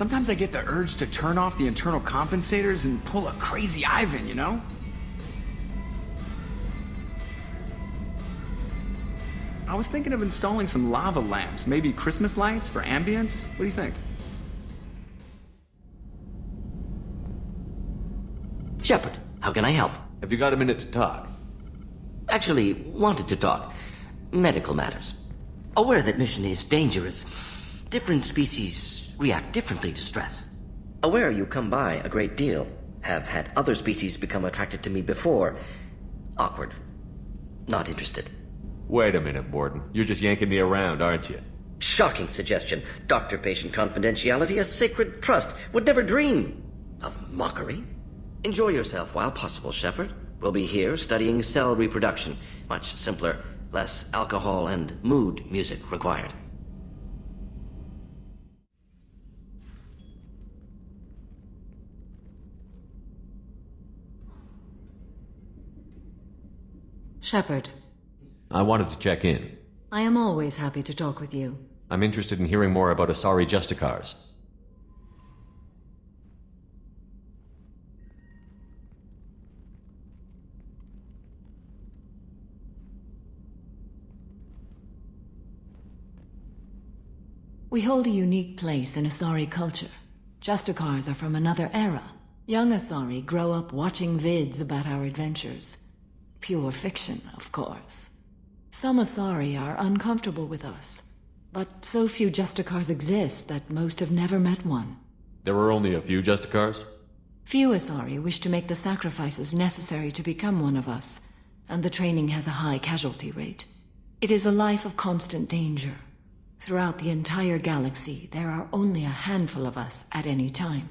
Sometimes I get the urge to turn off the internal compensators and pull a crazy Ivan, you know? I was thinking of installing some lava lamps, maybe Christmas lights for ambience. What do you think? Shepard, how can I help? Have you got a minute to talk? Actually, wanted to talk. Medical matters. Aware that mission is dangerous. Different species react differently to stress. Aware you come by a great deal. Have had other species become attracted to me before. Awkward. Not interested. Wait a minute, Warden. You're just yanking me around, aren't you? Shocking suggestion. Doctor-patient confidentiality, a sacred trust. Would never dream of mockery. Enjoy yourself while possible, Shepard. We'll be here studying cell reproduction. Much simpler, less alcohol and mood music required. Shepard. I wanted to check in. I am always happy to talk with you. I'm interested in hearing more about Asari Justicars. We hold a unique place in Asari culture. Justicars are from another era. Young Asari grow up watching vids about our adventures. Pure fiction, of course. Some Asari are uncomfortable with us, but so few Justicars exist that most have never met one. There were only a few Justicars? Few Asari wish to make the sacrifices necessary to become one of us, and the training has a high casualty rate. It is a life of constant danger. Throughout the entire galaxy, there are only a handful of us at any time.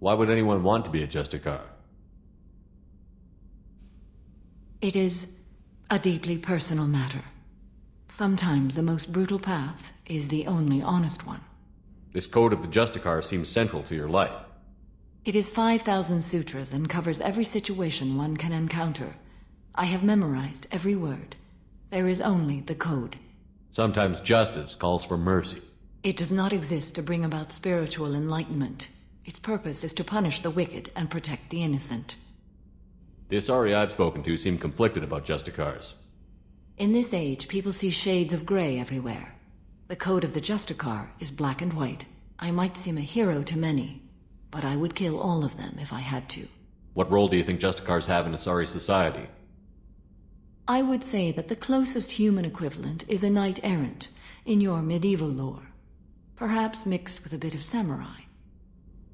Why would anyone want to be a Justicar? It is a deeply personal matter. Sometimes the most brutal path is the only honest one. This code of the Justicar seems central to your life. It is 5,000 sutras and covers every situation one can encounter. I have memorized every word. There is only the code. Sometimes justice calls for mercy. It does not exist to bring about spiritual enlightenment. Its purpose is to punish the wicked and protect the innocent. The Asari I've spoken to seem conflicted about Justicars. In this age, people see shades of gray everywhere. The code of the Justicar is black and white. I might seem a hero to many, but I would kill all of them if I had to. What role do you think Justicars have in Asari society? I would say that the closest human equivalent is a knight-errant, in your medieval lore. Perhaps mixed with a bit of samurai.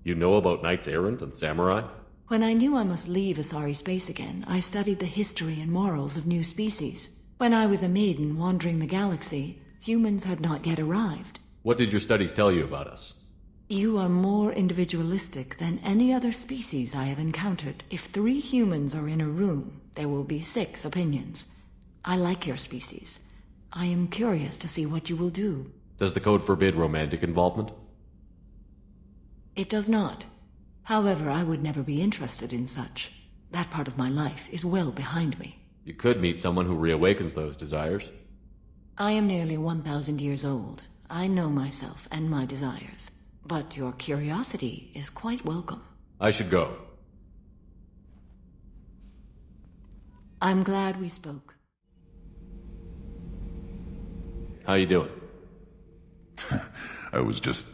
You know about Knights Errant and Samurai? When I knew I must leave Asari space again, I studied the history and morals of new species. When I was a maiden wandering the galaxy, humans had not yet arrived. What did your studies tell you about us? You are more individualistic than any other species I have encountered. If 3 humans are in a room, there will be 6 opinions. I like your species. I am curious to see what you will do. Does the code forbid romantic involvement? It does not. However, I would never be interested in such. That part of my life is well behind me. You could meet someone who reawakens those desires. I am nearly 1,000 years old. I know myself and my desires. But your curiosity is quite welcome. I should go. I'm glad we spoke. How you doing? I was just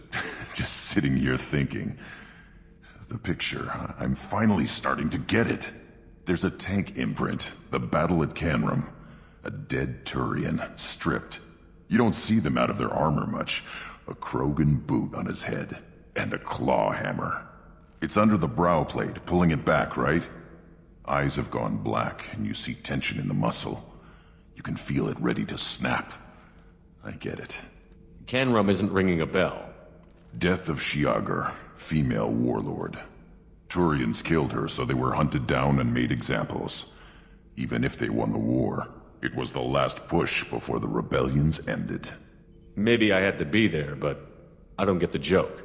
sitting here thinking. The picture, I'm finally starting to get it. There's a tank imprint, the battle at Canrum. A dead Turian, stripped. You don't see them out of their armor much. A Krogan boot on his head, and a claw hammer. It's under the brow plate, pulling it back, right? Eyes have gone black, and you see tension in the muscle. You can feel it ready to snap. I get it. Canrum isn't ringing a bell. Death of Shiagar, female warlord. Turians killed her, so they were hunted down and made examples. Even if they won the war, it was the last push before the rebellions ended. Maybe I had to be there, but I don't get the joke.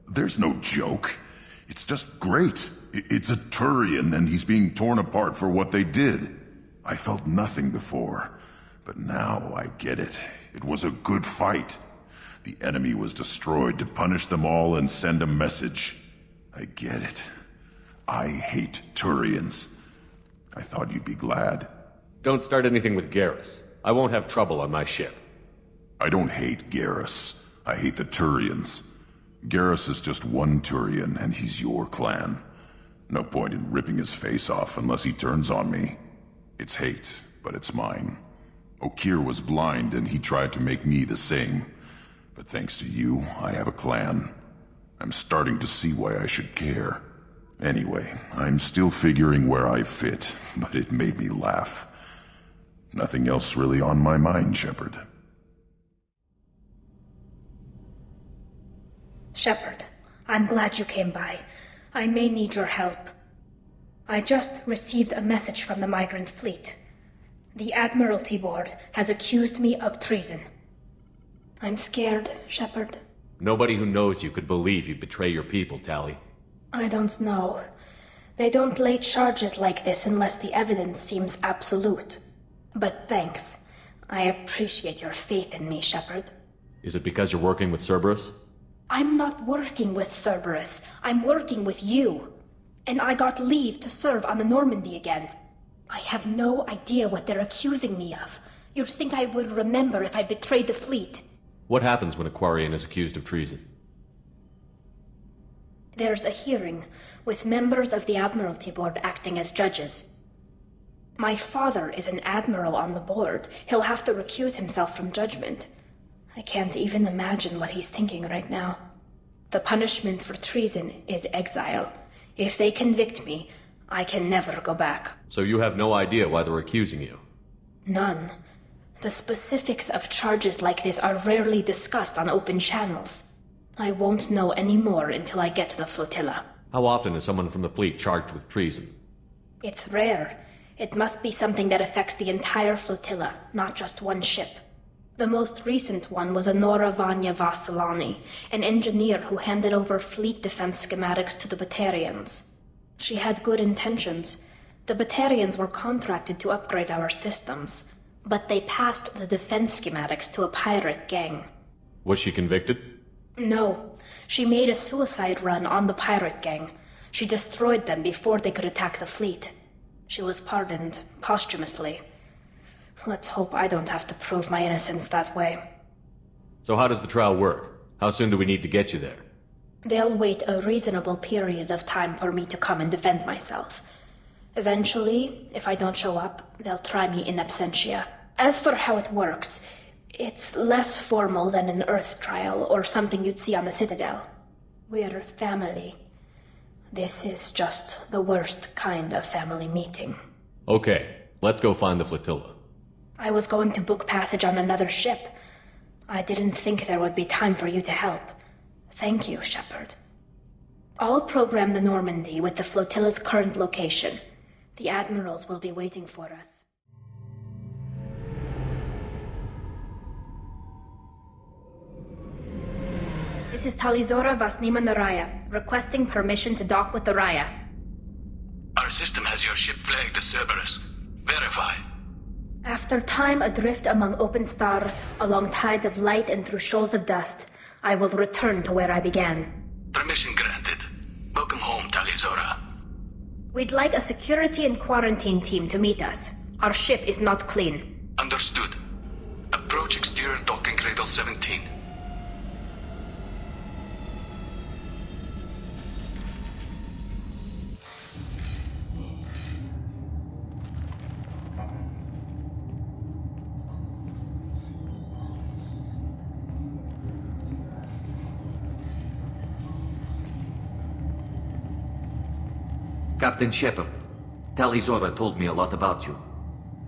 There's no joke. It's just great. It's a Turian, and he's being torn apart for what they did. I felt nothing before, but now I get it. It was a good fight. The enemy was destroyed to punish them all and send a message. I get it. I hate Turians. I thought you'd be glad. Don't start anything with Garrus. I won't have trouble on my ship. I don't hate Garrus. I hate the Turians. Garrus is just one Turian, and he's your clan. No point in ripping his face off unless he turns on me. It's hate, but it's mine. Okeer was blind, and he tried to make me the same. But thanks to you, I have a clan. I'm starting to see why I should care. Anyway, I'm still figuring where I fit, but it made me laugh. Nothing else really on my mind, Shepard. Shepard, I'm glad you came by. I may need your help. I just received a message from the migrant fleet. The Admiralty Board has accused me of treason. I'm scared, Shepard. Nobody who knows you could believe you'd betray your people, Tali. I don't know. They don't lay charges like this unless the evidence seems absolute. But thanks. I appreciate your faith in me, Shepard. Is it because you're working with Cerberus? I'm not working with Cerberus. I'm working with you. And I got leave to serve on the Normandy again. I have no idea what they're accusing me of. You'd think I would remember if I betrayed the fleet. What happens when a Quarian is accused of treason? There's a hearing, with members of the Admiralty Board acting as judges. My father is an admiral on the board. He'll have to recuse himself from judgment. I can't even imagine what he's thinking right now. The punishment for treason is exile. If they convict me, I can never go back. So you have no idea why they're accusing you? None. The specifics of charges like this are rarely discussed on open channels. I won't know any more until I get to the flotilla. How often is someone from the fleet charged with treason? It's rare. It must be something that affects the entire flotilla, not just one ship. The most recent one was Anora Vanya Vasilani, an engineer who handed over fleet defense schematics to the Batarians. She had good intentions. The Batarians were contracted to upgrade our systems, but they passed the defense schematics to a pirate gang. Was she convicted? No. She made a suicide run on the pirate gang. She destroyed them before they could attack the fleet. She was pardoned posthumously. Let's hope I don't have to prove my innocence that way. So how does the trial work? How soon do we need to get you there? They'll wait a reasonable period of time for me to come and defend myself. Eventually, if I don't show up, they'll try me in absentia. As for how it works, it's less formal than an Earth trial or something you'd see on the Citadel. We're family. This is just the worst kind of family meeting. Okay, let's go find the flotilla. I was going to book passage on another ship. I didn't think there would be time for you to help. Thank you, Shepard. I'll program the Normandy with the flotilla's current location. The admirals will be waiting for us. This is Tali'Zorah Vasnima Naraya, requesting permission to dock with the Raya. Our system has your ship flagged as Cerberus. Verify. After time adrift among open stars, along tides of light and through shoals of dust, I will return to where I began. Permission granted. Welcome home, Tali'Zorah. We'd like a security and quarantine team to meet us. Our ship is not clean. Understood. Approach exterior docking cradle 17. Captain Shepard, Tali'Zorah told me a lot about you.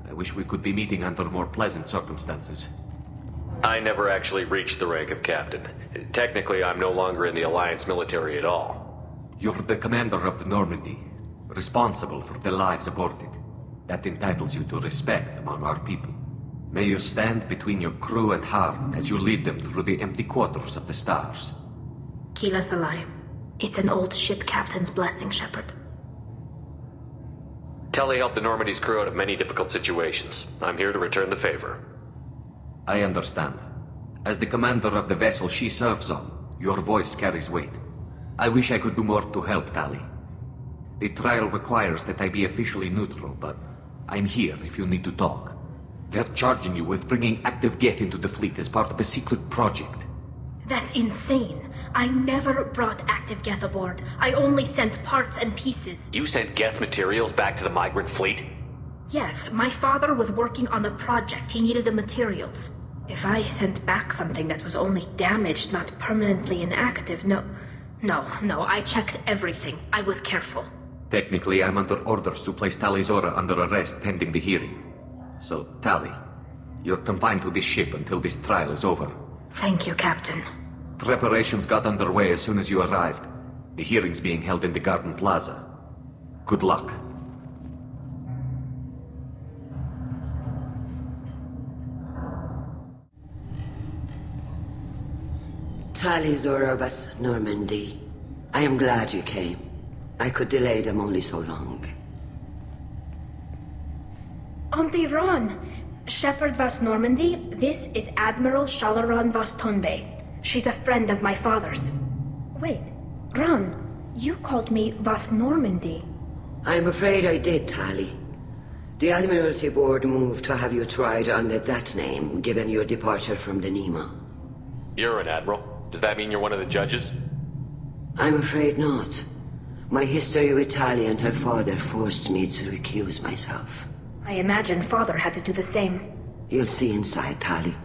I wish we could be meeting under more pleasant circumstances. I never actually reached the rank of captain. Technically, I'm no longer in the Alliance military at all. You're the commander of the Normandy, responsible for the lives aborted. That entitles you to respect among our people. May you stand between your crew and harm as you lead them through the empty quarters of the stars. Kila Salai. It's an old ship captain's blessing, Shepard. Tali helped the Normandy's crew out of many difficult situations. I'm here to return the favor. I understand. As the commander of the vessel she serves on, your voice carries weight. I wish I could do more to help, Tali. The trial requires that I be officially neutral, but I'm here if you need to talk. They're charging you with bringing active Geth into the fleet as part of a secret project. That's insane. I never brought active Geth aboard. I only sent parts and pieces. You sent Geth materials back to the migrant fleet? Yes, my father was working on a project. He needed the materials. If I sent back something that was only damaged, not permanently inactive, no, I checked everything. I was careful. Technically, I'm under orders to place Tali'Zorah under arrest pending the hearing. So, Tali, you're confined to this ship until this trial is over. Thank you, Captain. Preparations got underway as soon as you arrived. The hearing's being held in the Garden Plaza. Good luck. Tali'Zorah was Normandy. I am glad you came. I could delay them only so long. Auntie Ron! Shepard was Normandy. This is Admiral Shala'Raan was Tonbe. She's a friend of my father's. Wait, Ron, you called me was Normandy. I'm afraid I did, Tali. The Admiralty Board moved to have you tried under that name, given your departure from the Nema. You're an admiral. Does that mean you're one of the judges? I'm afraid not. My history with Tali and her father forced me to recuse myself. I imagine father had to do the same. You'll see inside, Tali.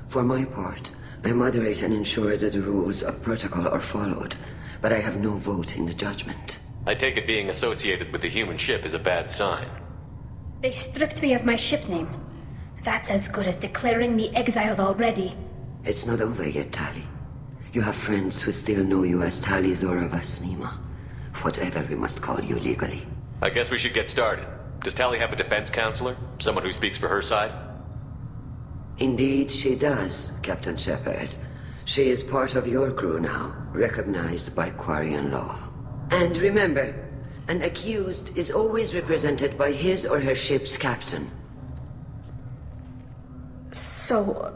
For my part, I moderate and ensure that the rules of protocol are followed, but I have no vote in the judgment. I take it being associated with the human ship is a bad sign. They stripped me of my ship name. That's as good as declaring me exiled already. It's not over yet, Tali. You have friends who still know you as Tali'Zorah vas Nema. Whatever we must call you legally. I guess we should get started. Does Tali have a defense counselor? Someone who speaks for her side? Indeed, she does, Captain Shepard. She is part of your crew now, recognized by Quarian law. And remember, an accused is always represented by his or her ship's captain. So,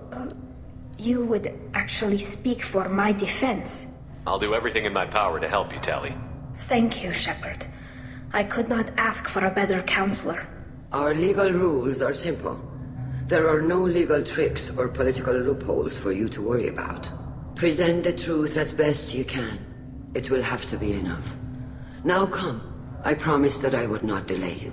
you would actually speak for my defense? I'll do everything in my power to help you, Tali. Thank you, Shepard. I could not ask for a better counselor. Our legal rules are simple. There are no legal tricks or political loopholes for you to worry about. Present the truth as best you can. It will have to be enough. Now come. I promised that I would not delay you.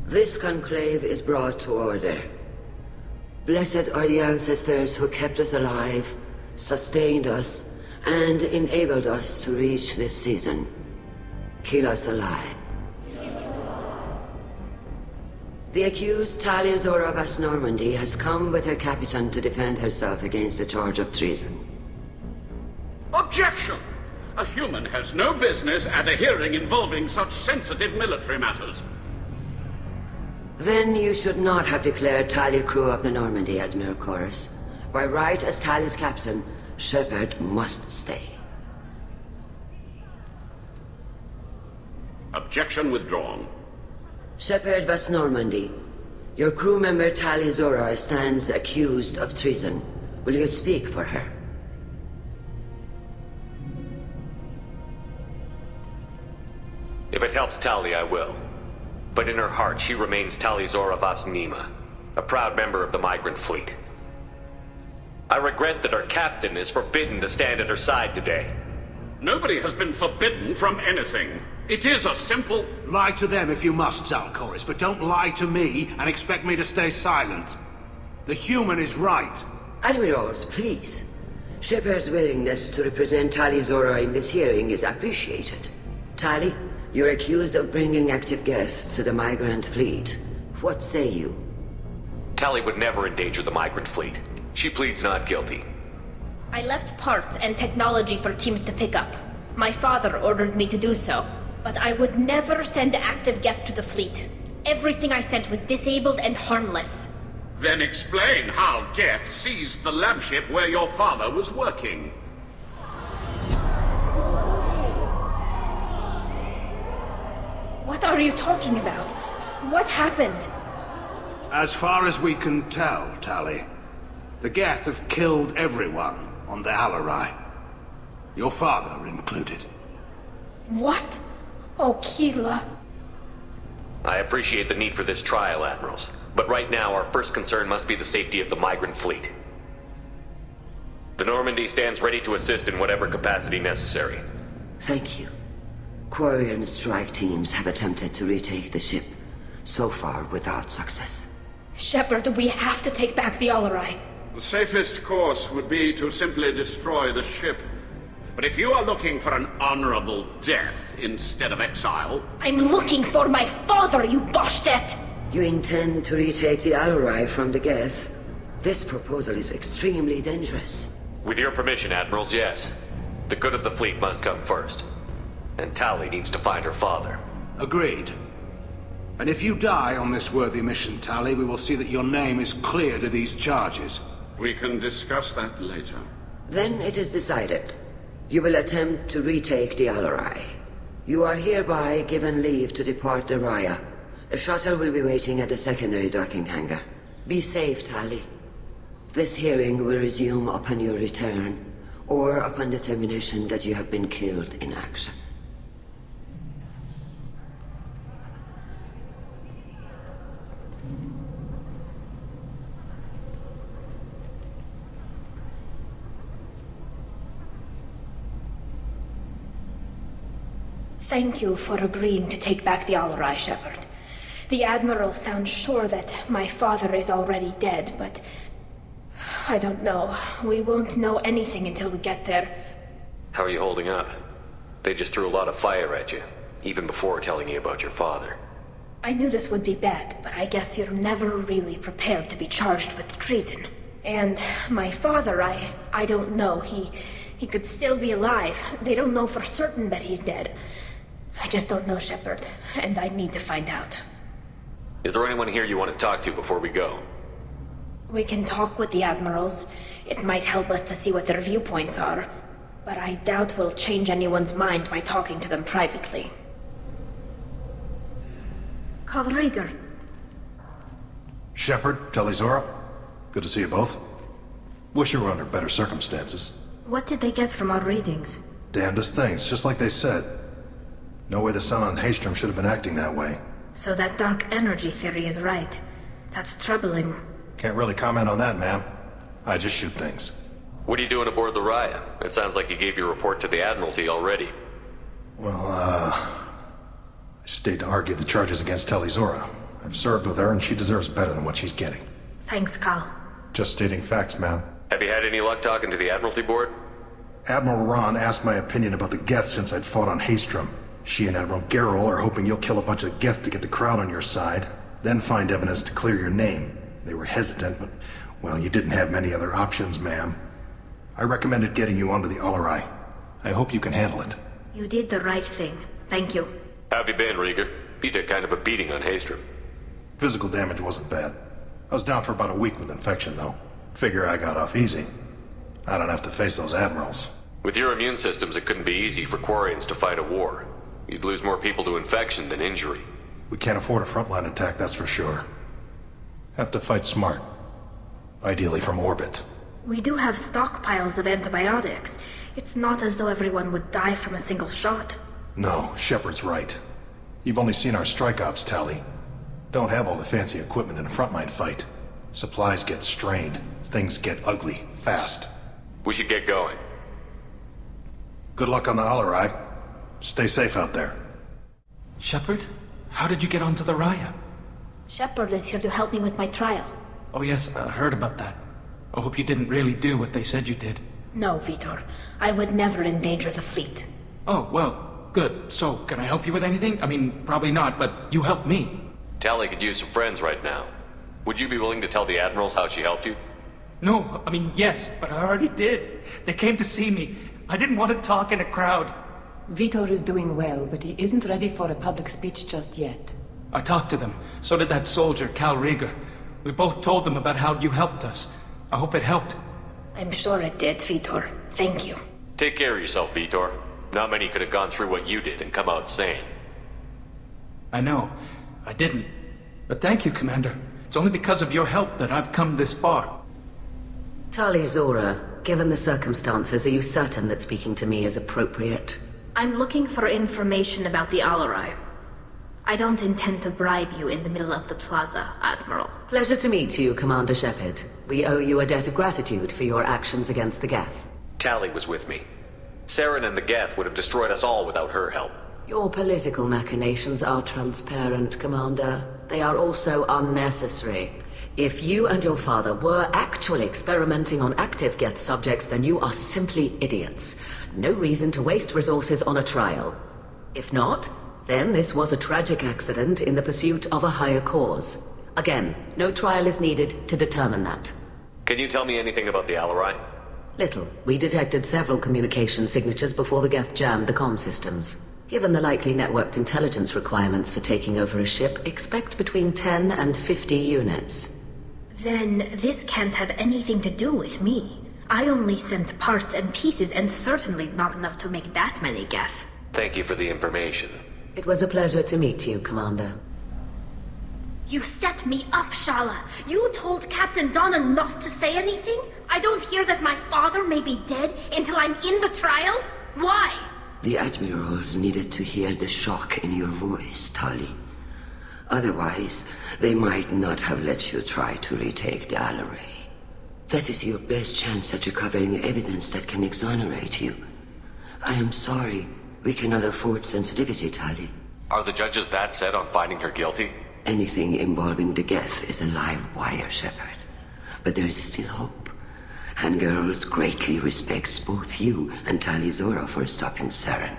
This conclave is brought to order. Blessed are the ancestors who kept us alive, sustained us, and enabled us to reach this season. Keep us alive. The accused Tali'Zorah vas Normandy has come with her captain to defend herself against a charge of treason. Objection! A human has no business at a hearing involving such sensitive military matters. Then you should not have declared Tali crew of the Normandy, Admiral Zaal'Koris. By right as Tali's captain, Shepard must stay. Objection withdrawn. Shepard vas Normandy. Your crew member Tali'Zorah stands accused of treason. Will you speak for her? If it helps Tali, I will. But in her heart, she remains Tali'Zorah vas Nema, a proud member of the migrant fleet. I regret that our captain is forbidden to stand at her side today. Nobody has been forbidden from anything. It is a simple... Lie to them if you must, Zaal'Koris, but don't lie to me and expect me to stay silent. The human is right. Admirals, please. Shepard's willingness to represent Tali'Zorah in this hearing is appreciated. Tali, you're accused of bringing active guests to the migrant fleet. What say you? Tali would never endanger the migrant fleet. She pleads not guilty. I left parts and technology for teams to pick up. My father ordered me to do so, but I would never send active Geth to the fleet. Everything I sent was disabled and harmless. Then explain how Geth seized the lab ship where your father was working. What are you talking about? What happened? As far as we can tell, Tali, the Geth have killed everyone on the Alarai. Your father included. What? Oh, Keela. I appreciate the need for this trial, Admirals. But right now, our first concern must be the safety of the migrant fleet. The Normandy stands ready to assist in whatever capacity necessary. Thank you. Quarry and strike teams have attempted to retake the ship, so far without success. Shepard, we have to take back the Alarai. The safest course would be to simply destroy the ship. But if you are looking for an honorable death instead of exile... I'm looking for my father, you Boshtet! You intend to retake the Alarai from the Geth? This proposal is extremely dangerous. With your permission, Admirals, yes. The good of the fleet must come first. And Tali needs to find her father. Agreed. And if you die on this worthy mission, Tali, we will see that your name is cleared of these charges. We can discuss that later. Then it is decided. You will attempt to retake the Alarai. You are hereby given leave to depart the Raya. A shuttle will be waiting at the secondary docking hangar. Be safe, Tali. This hearing will resume upon your return, or upon determination that you have been killed in action. Thank you for agreeing to take back the Alarai, Shepard. The Admiral sounds sure that my father is already dead, but... I don't know. We won't know anything until we get there. How are you holding up? They just threw a lot of fire at you, even before telling you about your father. I knew this would be bad, but I guess you're never really prepared to be charged with treason. And my father, I don't know. He could still be alive. They don't know for certain that he's dead. I just don't know, Shepard, and I need to find out. Is there anyone here you want to talk to before we go? We can talk with the Admirals. It might help us to see what their viewpoints are, but I doubt we'll change anyone's mind by talking to them privately. Kal'Reegar. Shepard, Tali'Zorah. Good to see you both. Wish you were under better circumstances. What did they get from our readings? Damnedest things, just like they said. No way the sun on Haestrom should have been acting that way. So that dark energy theory is right. That's troubling. Can't really comment on that, ma'am. I just shoot things. What are you doing aboard the Raya? It sounds like you gave your report to the Admiralty already. Well, I stayed to argue the charges against Tali'Zorah. I've served with her, and she deserves better than what she's getting. Thanks, Kal. Just stating facts, ma'am. Have you had any luck talking to the Admiralty board? Admiral Ron asked my opinion about the Geth since I'd fought on Haestrom. She and Admiral Gerrel are hoping you'll kill a bunch of Geth to get the crowd on your side, then find evidence to clear your name. They were hesitant, but, well, you didn't have many other options, ma'am. I recommended getting you onto the Alarai. I hope you can handle it. You did the right thing. Thank you. How have you been, Rieger? You took kind of a beating on Haestrom. Physical damage wasn't bad. I was down for about a week with infection, though. Figure I got off easy. I don't have to face those admirals. With your immune systems, it couldn't be easy for Quarians to fight a war. You'd lose more people to infection than injury. We can't afford a frontline attack, that's for sure. Have to fight smart. Ideally from orbit. We do have stockpiles of antibiotics. It's not as though everyone would die from a single shot. No, Shepard's right. You've only seen our strike ops, Tali. Don't have all the fancy equipment in a frontline fight. Supplies get strained. Things get ugly, fast. We should get going. Good luck on the Alarai. Stay safe out there. Shepard? How did you get onto the Raya? Shepard is here to help me with my trial. Oh yes, I heard about that. I hope you didn't really do what they said you did. No, Veetor. I would never endanger the fleet. Oh, well, good. So, can I help you with anything? I mean, probably not, but you helped me. Tali could use some friends right now. Would you be willing to tell the Admirals how she helped you? No, I mean, yes, but I already did. They came to see me. I didn't want to talk in a crowd. Veetor is doing well, but he isn't ready for a public speech just yet. I talked to them. So did that soldier, Kal'Reegar. We both told them about how you helped us. I hope it helped. I'm sure it did, Veetor. Thank you. Take care of yourself, Veetor. Not many could have gone through what you did and come out sane. I know. I didn't. But thank you, Commander. It's only because of your help that I've come this far. Tali'Zorah, given the circumstances, are you certain that speaking to me is appropriate? I'm looking for information about the Alarai. I don't intend to bribe you in the middle of the plaza, Admiral. Pleasure to meet you, Commander Shepard. We owe you a debt of gratitude for your actions against the Geth. Tali was with me. Saren and the Geth would have destroyed us all without her help. Your political machinations are transparent, Commander. They are also unnecessary. If you and your father were actually experimenting on active Geth subjects, then you are simply idiots. No reason to waste resources on a trial. If not, then this was a tragic accident in the pursuit of a higher cause. Again, no trial is needed to determine that. Can you tell me anything about the Alarai? Little. We detected several communication signatures before the Geth jammed the comm systems. Given the likely networked intelligence requirements for taking over a ship, expect between 10 and 50 units. Then this can't have anything to do with me. I only sent parts and pieces, and certainly not enough to make that many Geth. Thank you for the information. It was a pleasure to meet you, Commander. You set me up, Shala. You told Captain Donna not to say anything? I don't hear that my father may be dead until I'm in the trial? Why? The Admirals needed to hear the shock in your voice, Tali. Otherwise, they might not have let you try to retake the Alarai. That is your best chance at recovering evidence that can exonerate you. I am sorry. We cannot afford sensitivity, Tali. Are the judges that set on finding her guilty? Anything involving the Geth is a live wire, Shepard. But there is still hope. And Girls greatly respects both you and Tali'Zorah for stopping Saren.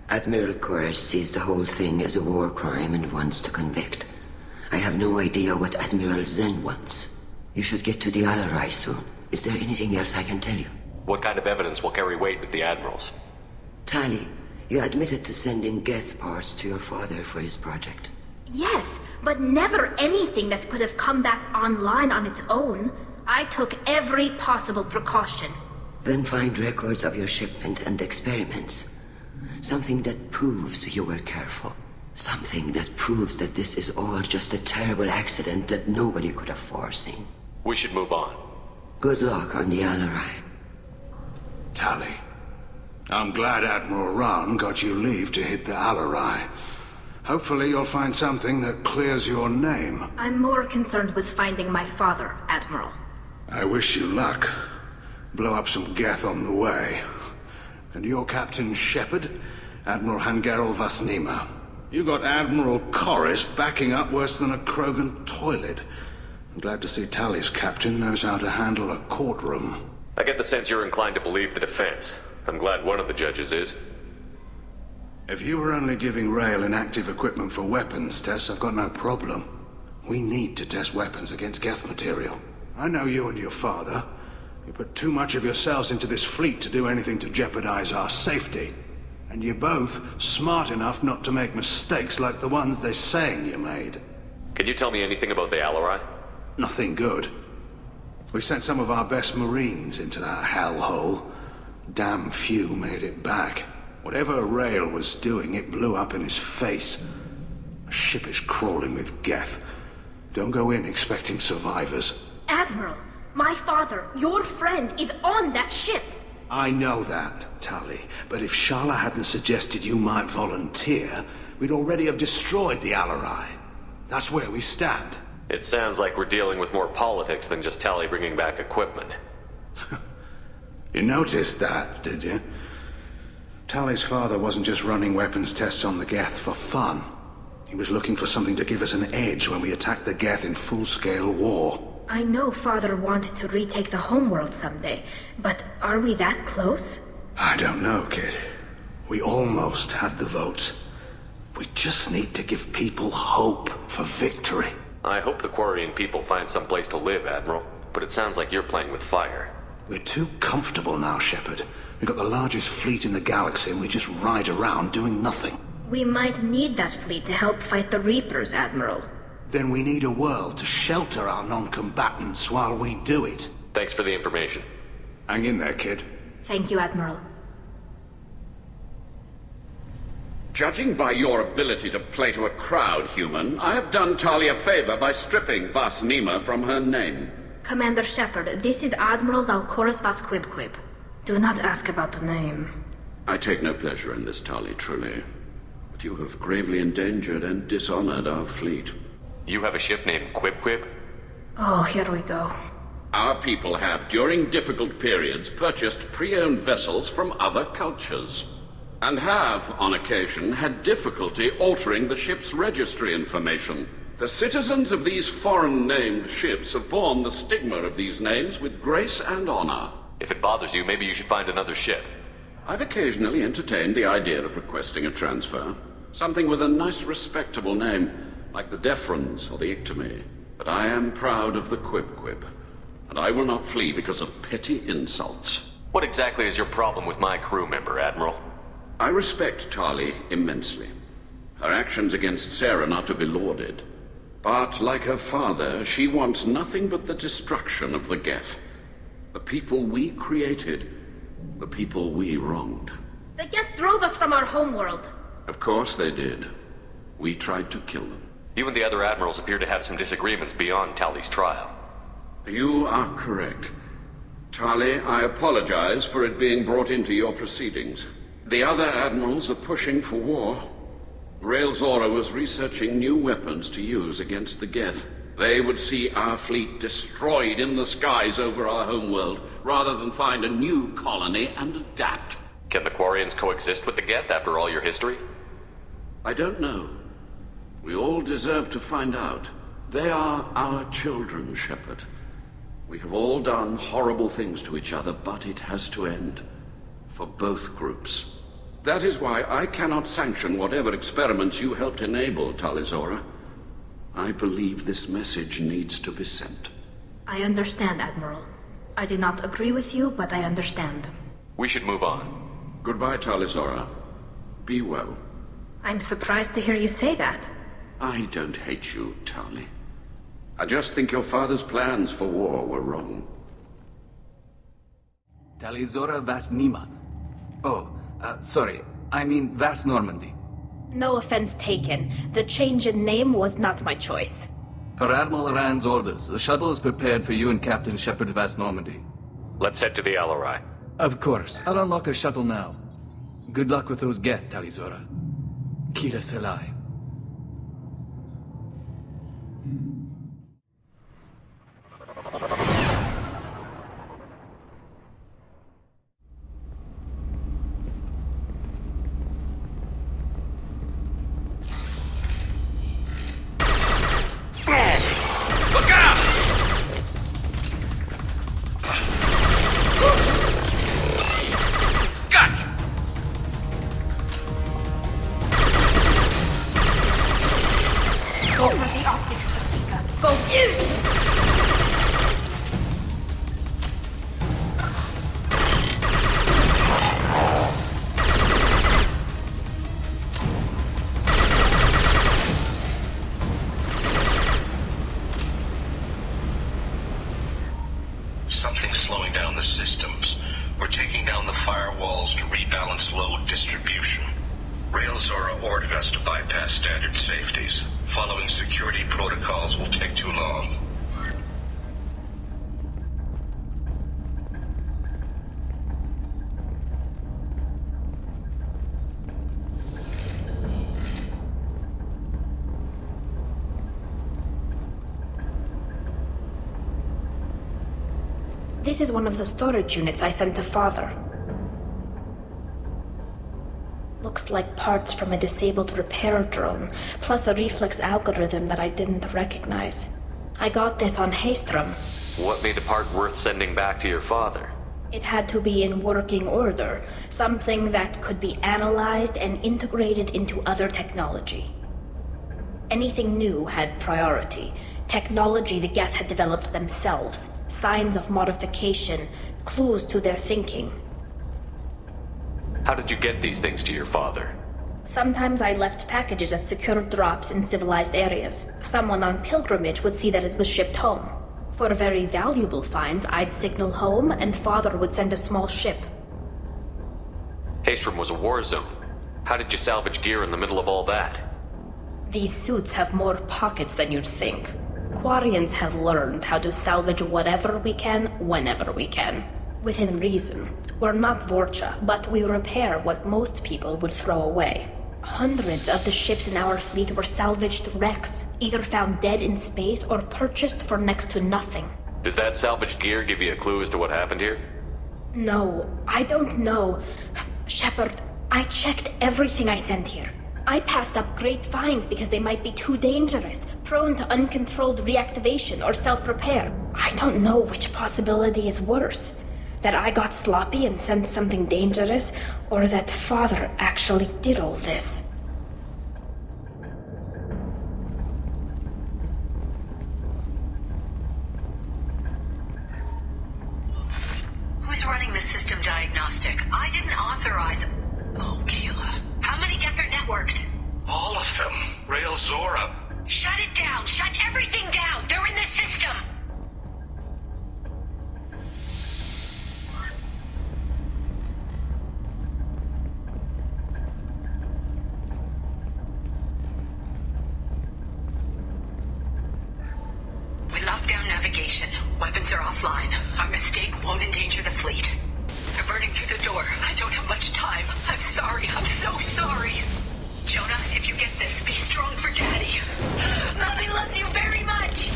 Admiral Koresh sees the whole thing as a war crime and wants to convict. I have no idea what Admiral Zen wants. You should get to the Alarai soon. Is there anything else I can tell you? What kind of evidence will carry weight with the Admirals? Tali, you admitted to sending Geth parts to your father for his project. Yes, but never anything that could have come back online on its own. I took every possible precaution. Then find records of your shipment and experiments. Something that proves you were careful. Something that proves that this is all just a terrible accident that nobody could have foreseen. We should move on. Good luck on the Alarai. Tali, I'm glad Admiral Raan got you leave to hit the Alarai. Hopefully you'll find something that clears your name. I'm more concerned with finding my father, Admiral. I wish you luck. Blow up some Geth on the way. And your Captain Shepard, Admiral Hangarel Vasnima. You got Admiral Koris backing up worse than a Krogan toilet. I'm glad to see Tali's captain knows how to handle a courtroom. I get the sense you're inclined to believe the defense. I'm glad one of the judges is. If you were only giving Rail inactive equipment for weapons tests, I've got no problem. We need to test weapons against Geth material. I know you and your father. You put too much of yourselves into this fleet to do anything to jeopardize our safety. And you're both smart enough not to make mistakes like the ones they're saying you made. Can you tell me anything about the Alarai? Nothing good. We sent some of our best Marines into that hellhole. Damn few made it back. Whatever Rail was doing, it blew up in his face. A ship is crawling with Geth. Don't go in expecting survivors. Admiral, my father, your friend, is on that ship. I know that, Tali, but if Shala hadn't suggested you might volunteer, we'd already have destroyed the Alarai. That's where we stand. It sounds like we're dealing with more politics than just Tali bringing back equipment. You noticed that, did you? Tali's father wasn't just running weapons tests on the Geth for fun. He was looking for something to give us an edge when we attacked the Geth in full-scale war. I know Father wanted to retake the homeworld someday, but are we that close? I don't know, kid. We almost had the votes. We just need to give people hope for victory. I hope the Quarian people find some place to live, Admiral. But it sounds like you're playing with fire. We're too comfortable now, Shepard. We've got the largest fleet in the galaxy and we just ride around doing nothing. We might need that fleet to help fight the Reapers, Admiral. Then we need a world to shelter our non-combatants while we do it. Thanks for the information. Hang in there, kid. Thank you, Admiral. Judging by your ability to play to a crowd, human, I have done Tali a favor by stripping Vas Nima from her name. Commander Shepard, this is Admiral Zaal'Koris Vas Quib. Do not ask about the name. I take no pleasure in this, Tali, truly. But you have gravely endangered and dishonored our fleet. You have a ship named Quib? Oh, here we go. Our people have, during difficult periods, purchased pre-owned vessels from other cultures. And have, on occasion, had difficulty altering the ship's registry information. The citizens of these foreign-named ships have borne the stigma of these names with grace and honor. If it bothers you, maybe you should find another ship. I've occasionally entertained the idea of requesting a transfer. Something with a nice, respectable name, like the Defrons or the Ictomy. But I am proud of the Quib, and I will not flee because of petty insults. What exactly is your problem with my crew member, Admiral? I respect Tali immensely. Her actions against Sarah are not to be lauded. But, like her father, she wants nothing but the destruction of the Geth. The people we created. The people we wronged. The Geth drove us from our homeworld. Of course they did. We tried to kill them. You and the other admirals appear to have some disagreements beyond Tali's trial. You are correct. Tali, I apologize for it being brought into your proceedings. The other admirals are pushing for war. Tali'Zorah was researching new weapons to use against the Geth. They would see our fleet destroyed in the skies over our homeworld, rather than find a new colony and adapt. Can the Quarians coexist with the Geth after all your history? I don't know. We all deserve to find out. They are our children, Shepard. We have all done horrible things to each other, but it has to end. For both groups. That is why I cannot sanction whatever experiments you helped enable, Tali'Zorah. I believe this message needs to be sent. I understand, Admiral. I do not agree with you, but I understand. We should move on. Goodbye, Tali'Zorah. Be well. I'm surprised to hear you say that. I don't hate you, Tali. I just think your father's plans for war were wrong. Tali'Zorah Vas Nima. Sorry. I mean Vas Normandy. No offense taken. The change in name was not my choice. Per Admiral Rand's orders, the shuttle is prepared for you and Captain Shepard Vas Normandy. Let's head to the Alarai. Of course. I'll unlock the shuttle now. Good luck with those Geth, Tali'Zorah. Kila Selai. Something's slowing down the systems. We're taking down the firewalls to rebalance load distribution. Tali'Zorah ordered us to bypass standard safeties. Following security protocols will take too long. This is one of the storage units I sent to Father. Looks like parts from a disabled repair drone, plus a reflex algorithm that I didn't recognize. I got this on Haestrom. What made the part worth sending back to your father? It had to be in working order, something that could be analyzed and integrated into other technology. Anything new had priority. Technology the Geth had developed themselves, signs of modification, clues to their thinking. How did you get these things to your father? Sometimes I left packages at secure drops in civilized areas. Someone on pilgrimage would see that it was shipped home. For very valuable finds, I'd signal home, and Father would send a small ship. Haestrom was a war zone. How did you salvage gear in the middle of all that? These suits have more pockets than you'd think. Quarians have learned how to salvage whatever we can, whenever we can. Within reason. We're not Vorcha, but we repair what most people would throw away. Hundreds of the ships in our fleet were salvaged wrecks, either found dead in space or purchased for next to nothing. Does that salvaged gear give you a clue as to what happened here? No, I don't know. Shepard, I checked everything I sent here. I passed up great finds because they might be too dangerous, prone to uncontrolled reactivation or self-repair. I don't know which possibility is worse. That I got sloppy and sent something dangerous, or that Father actually did all this. Who's running the system diagnostic? I didn't authorize... Oh, Keela. How many Geth are networked? All of them. Rail'Zorah. Shut it down! Shut everything down! They're in the system! We locked down navigation. Weapons are offline. Our mistake won't endanger the fleet. They're burning through the door. I don't have much time. I'm sorry. I'm so sorry. Jonah, if you get this, be strong for Daddy. Mommy loves you very much.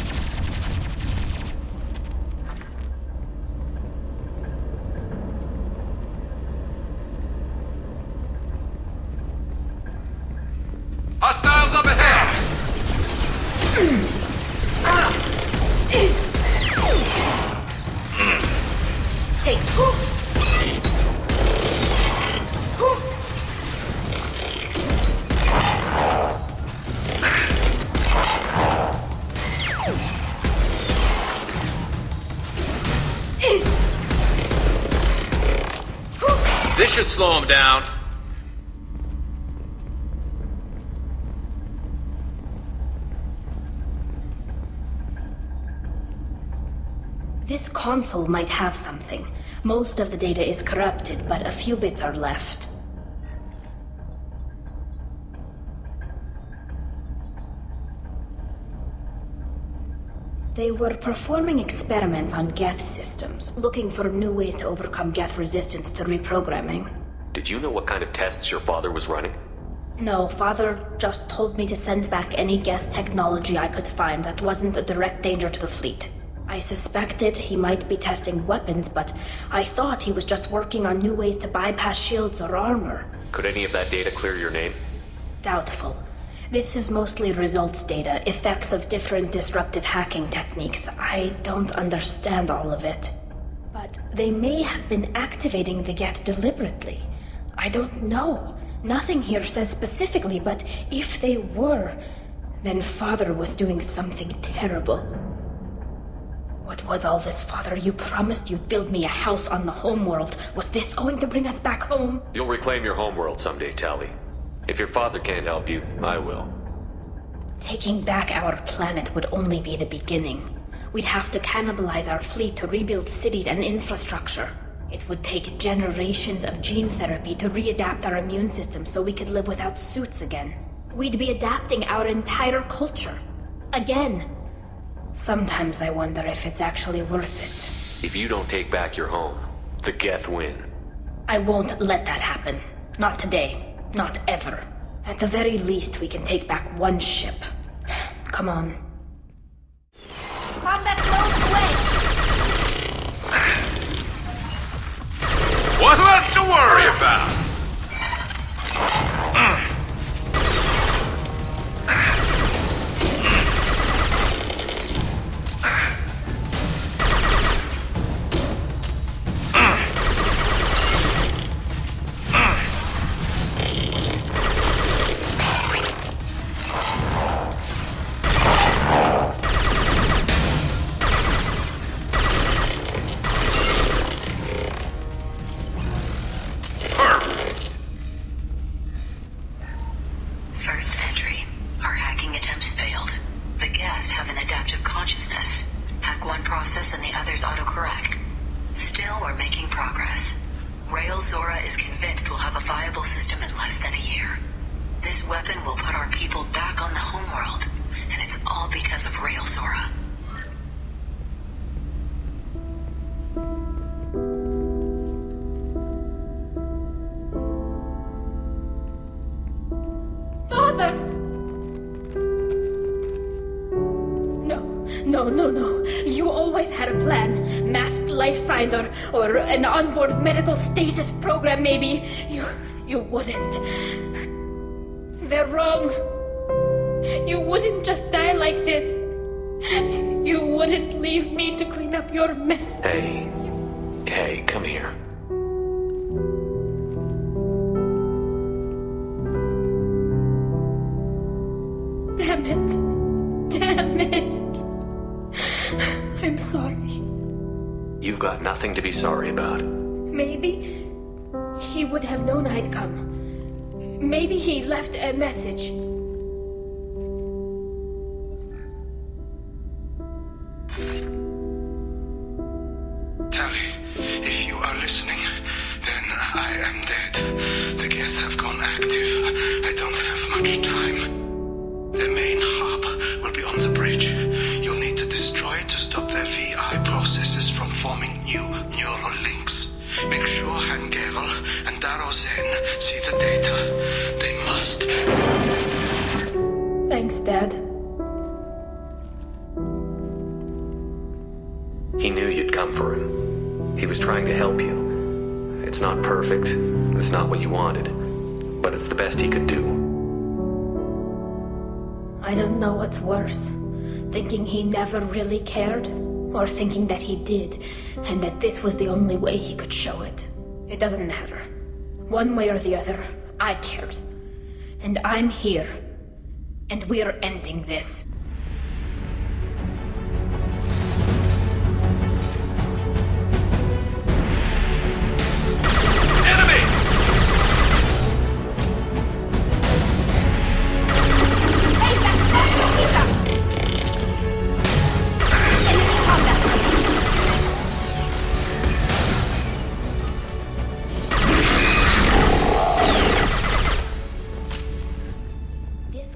Hostiles up ahead! Take. This should slow him down. This console might have something. Most of the data is corrupted, but a few bits are left. They were performing experiments on Geth systems, looking for new ways to overcome Geth resistance to reprogramming. Did you know what kind of tests your father was running? No, Father just told me to send back any Geth technology I could find that wasn't a direct danger to the fleet. I suspected he might be testing weapons, but I thought he was just working on new ways to bypass shields or armor. Could any of that data clear your name? Doubtful. This is mostly results data, effects of different disruptive hacking techniques. I don't understand all of it. But they may have been activating the Geth deliberately. I don't know. Nothing here says specifically, but if they were, then Father was doing something terrible. What was all this, Father? You promised you'd build me a house on the homeworld. Was this going to bring us back home? You'll reclaim your homeworld someday, Tali. If your father can't help you, I will. Taking back our planet would only be the beginning. We'd have to cannibalize our fleet to rebuild cities and infrastructure. It would take generations of gene therapy to readapt our immune system so we could live without suits again. We'd be adapting our entire culture. Again. Sometimes I wonder if it's actually worth it. If you don't take back your home, the Geth win. I won't let that happen. Not today. Not ever. At the very least, we can take back one ship. Come on. Combat closed away. What less to worry about? process and the others autocorrect. Still, we're making progress. Zaal'Zorah is convinced we'll have a viable system in less than a year. This weapon will put our people back on the homeworld, and it's all because of Zaal'Zorah. Father! No. You always had a plan. Masked life signs or an onboard medical stasis program, maybe. You wouldn't. They're wrong. You wouldn't just die like this. You wouldn't leave me to clean up your mess. Hey, come here. Damn it. I'm sorry. You've got nothing to be sorry about. Maybe he would have known I'd come. Maybe he left a message. Tali, if you are listening, then I am dead. The Geth have gone active. I don't have much time. The main hub will be on the bridge. You'll need to destroy it to stop their VI processes from forming new neural links. Make sure Gerol and Daro'Xen see the data. They must. Thanks, Dad. He knew you'd come for him. He was trying to help you. It's not perfect. It's not what you wanted. But it's the best he could do. I don't know what's worse. Thinking he never really cared, or thinking that he did, and that this was the only way he could show it. It doesn't matter. One way or the other, I cared. And I'm here. And we're ending this.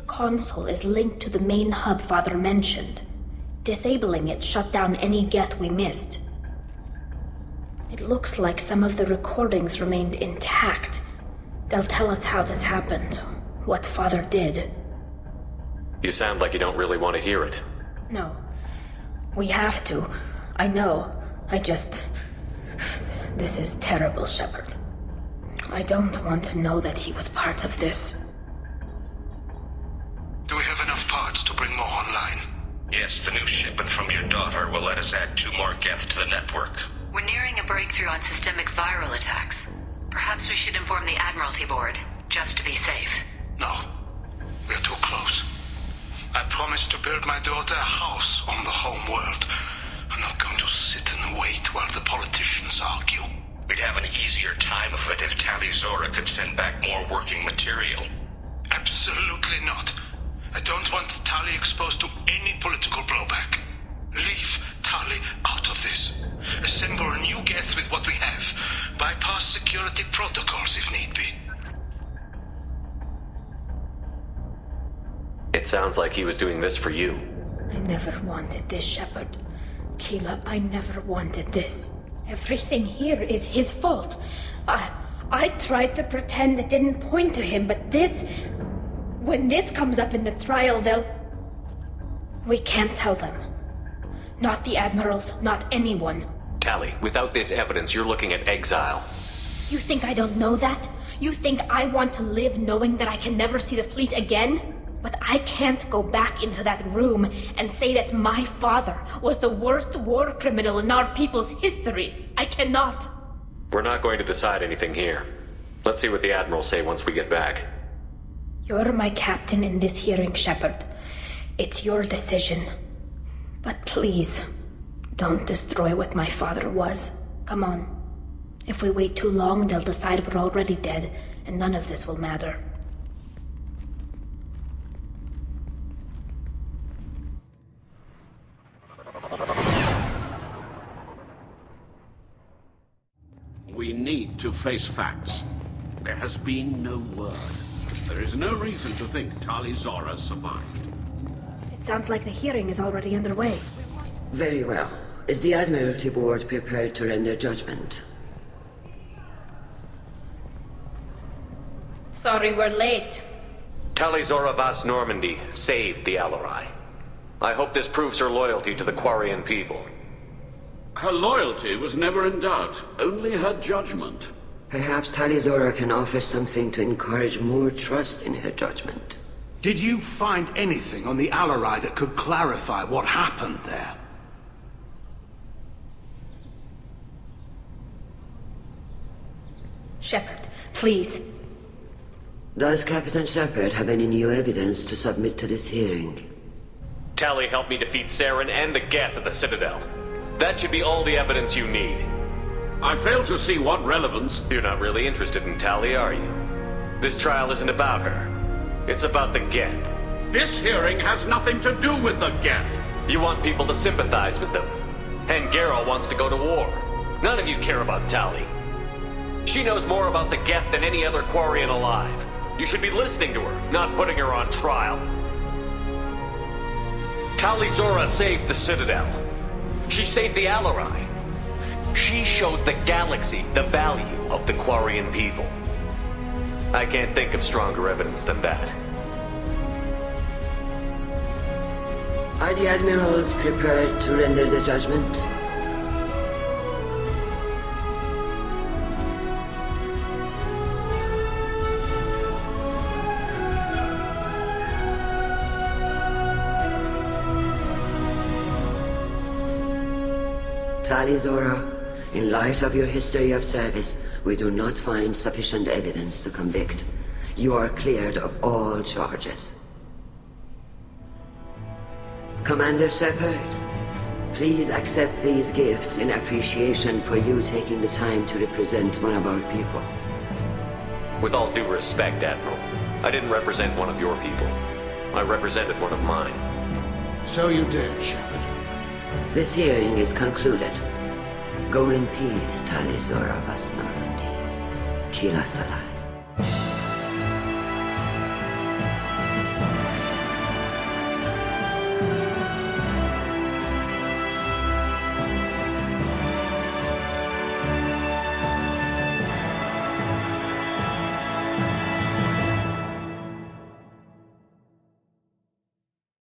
Console is linked to the main hub Father mentioned. Disabling it shut down any Geth we missed. It looks like some of the recordings remained intact. They'll tell us how this happened, what Father did. You sound like you don't really want to hear it. No. We have to. I know. This is terrible, Shepard. I don't want to know that he was part of this. Do we have enough parts to bring more online? Yes, the new shipment from your daughter will let us add 2 more Geth to the network. We're nearing a breakthrough on systemic viral attacks. Perhaps we should inform the Admiralty Board, just to be safe. No. We're too close. I promised to build my daughter a house on the home world. I'm not going to sit and wait while the politicians argue. We'd have an easier time of it if Tali'Zorah could send back more working material. Absolutely not. I don't want Tali exposed to any political blowback. Leave Tali out of this. Assemble a new Geth with what we have. Bypass security protocols if need be. It sounds like he was doing this for you. I never wanted this, Shepard. Keela, I never wanted this. Everything here is his fault. I tried to pretend it didn't point to him, but this... When this comes up in the trial, we can't tell them. Not the Admirals, not anyone. Tali, without this evidence, you're looking at exile. You think I don't know that? You think I want to live knowing that I can never see the fleet again? But I can't go back into that room and say that my father was the worst war criminal in our people's history. I cannot. We're not going to decide anything here. Let's see what the Admiral say once we get back. You're my captain in this hearing, Shepard. It's your decision. But please, don't destroy what my father was. Come on. If we wait too long, they'll decide we're already dead, and none of this will matter. We need to face facts. There has been no word. There is no reason to think Tali'Zorah survived. It sounds like the hearing is already underway. Very well. Is the Admiralty Board prepared to render judgment? Sorry we're late. Tali'Zorah Vas Normandy saved the Alarai. I hope this proves her loyalty to the Quarian people. Her loyalty was never in doubt, only her judgment. Perhaps Tali'Zorah can offer something to encourage more trust in her judgment. Did you find anything on the Alarai that could clarify what happened there? Shepard, please. Does Captain Shepard have any new evidence to submit to this hearing? Tali helped me defeat Saren and the Geth at the Citadel. That should be all the evidence you need. I fail to see what relevance... You're not really interested in Tali, are you? This trial isn't about her. It's about the Geth. This hearing has nothing to do with the Geth. You want people to sympathize with them. And Garrow wants to go to war. None of you care about Tali. She knows more about the Geth than any other Quarian alive. You should be listening to her, not putting her on trial. Tali'Zorah saved the Citadel. She saved the Alarai. She showed the galaxy the value of the Quarian people. I can't think of stronger evidence than that. Are the Admirals prepared to render the judgment? Tali'Zorah, in light of your history of service, we do not find sufficient evidence to convict. You are cleared of all charges. Commander Shepard, please accept these gifts in appreciation for you taking the time to represent one of our people. With all due respect, Admiral, I didn't represent one of your people. I represented one of mine. So you did, Shepard. This hearing is concluded. Go in peace, Tali'Zorah Vas Normandy. Kila Salah.